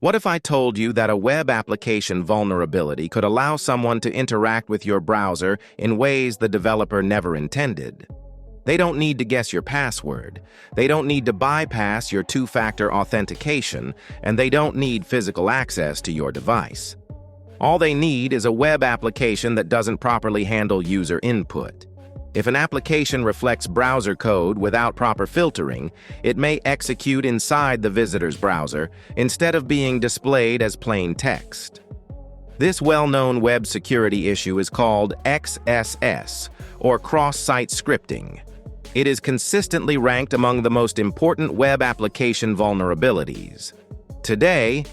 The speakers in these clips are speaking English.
What if I told you that a web application vulnerability could allow someone to interact with your browser in ways the developer never intended? They don't need to guess your password, they don't need to bypass your two-factor authentication, and they don't need physical access to your device. All they need is a web application that doesn't properly handle user input. If an application reflects browser code without proper filtering, it may execute inside the visitor's browser instead of being displayed as plain text. This well-known web security issue is called XSS, or cross-site scripting. It is consistently ranked among the most important web application vulnerabilities. Today,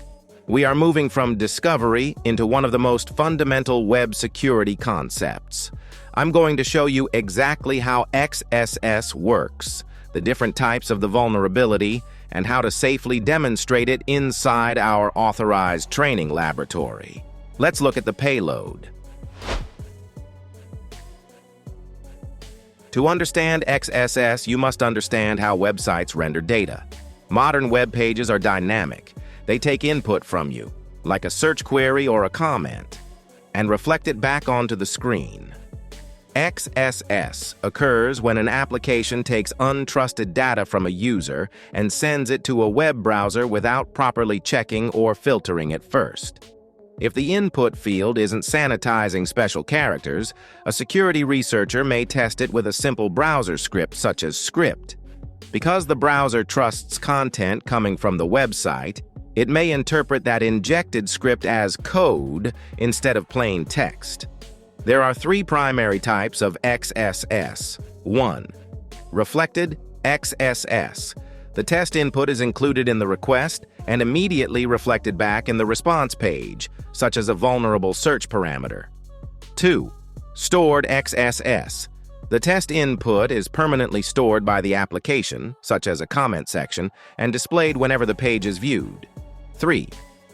we are moving from discovery into one of the most fundamental web security concepts. I'm going to show you exactly how XSS works, the different types of the vulnerability, and how to safely demonstrate it inside our authorized training laboratory. Let's look at the payload. To understand XSS, you must understand how websites render data. Modern web pages are dynamic. They take input from you, like a search query or a comment, and reflect it back onto the screen. XSS occurs when an application takes untrusted data from a user and sends it to a web browser without properly checking or filtering it first. If the input field isn't sanitizing special characters, a security researcher may test it with a simple browser script such as script. Because the browser trusts content coming from the website, it may interpret that injected script as code instead of plain text. There are three primary types of XSS. 1. Reflected XSS. The test input is included in the request and immediately reflected back in the response page, such as a vulnerable search parameter. 2. Stored XSS. The test input is permanently stored by the application, such as a comment section, and displayed whenever the page is viewed. 3.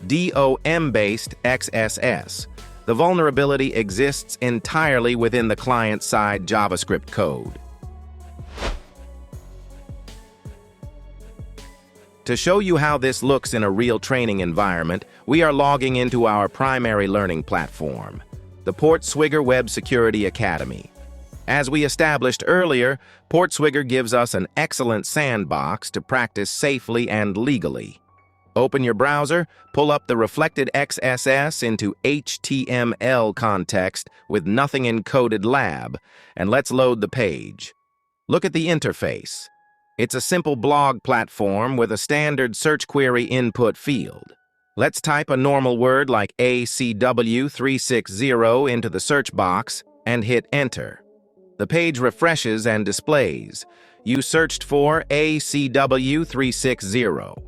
DOM-based XSS. The vulnerability exists entirely within the client-side JavaScript code. To show you how this looks in a real training environment, we are logging into our primary learning platform, the PortSwigger Web Security Academy. As we established earlier, PortSwigger gives us an excellent sandbox to practice safely and legally. Open your browser, pull up the reflected XSS into HTML context with nothing encoded lab, and let's load the page. Look at the interface. It's a simple blog platform with a standard search query input field. Let's type a normal word like ACW360 into the search box and hit enter. The page refreshes and displays. You searched for ACW360.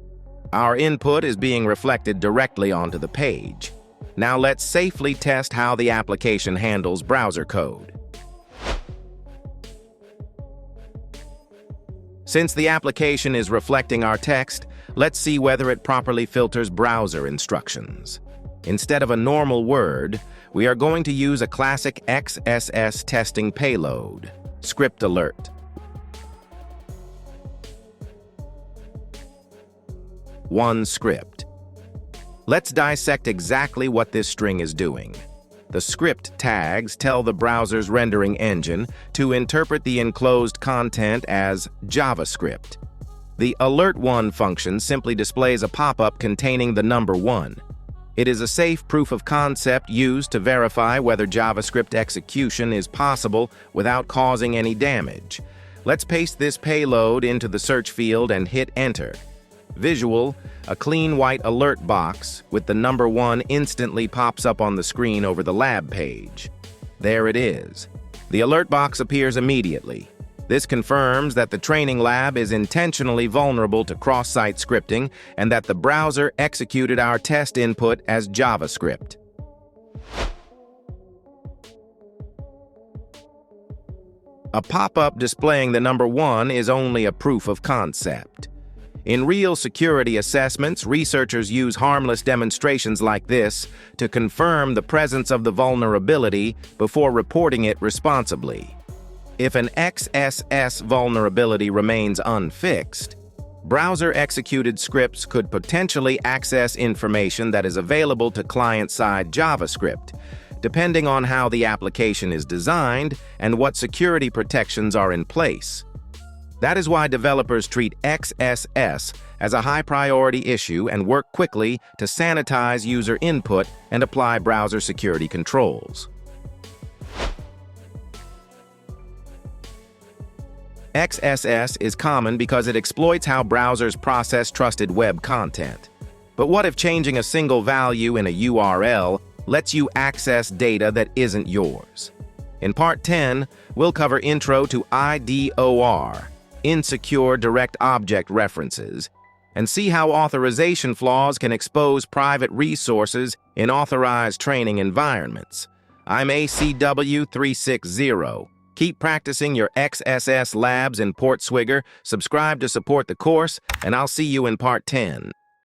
Our input is being reflected directly onto the page. Now let's safely test how the application handles browser code. Since the application is reflecting our text, let's see whether it properly filters browser instructions. Instead of a normal word, we are going to use a classic XSS testing payload, script alert. 1 script. Let's dissect exactly what this string is doing. The script tags tell the browser's rendering engine to interpret the enclosed content as JavaScript. The alert1 function simply displays a pop-up containing the number 1. It is a safe proof of concept used to verify whether JavaScript execution is possible without causing any damage. Let's paste this payload into the search field and hit enter. Visual, a clean white alert box with the number 1 instantly pops up on the screen over the lab page. There it is. The alert box appears immediately. This confirms that the training lab is intentionally vulnerable to cross-site scripting and that the browser executed our test input as JavaScript. A pop-up displaying the number 1 is only a proof of concept. In real security assessments, researchers use harmless demonstrations like this to confirm the presence of the vulnerability before reporting it responsibly. If an XSS vulnerability remains unfixed, Browser-executed scripts could potentially access information that is available to client-side JavaScript, depending on how the application is designed and what security protections are in place. That is why developers treat XSS as a high-priority issue and work quickly to sanitize user input and apply browser security controls. XSS is common because it exploits how browsers process trusted web content. But what if changing a single value in a URL lets you access data that isn't yours? In Part 10, we'll cover Intro to IDOR, Insecure Direct Object References, and see how authorization flaws can expose private resources in authorized training environments. I'm ACW360. Keep practicing your XSS labs in PortSwigger, subscribe to support the course, and I'll see you in Part 10.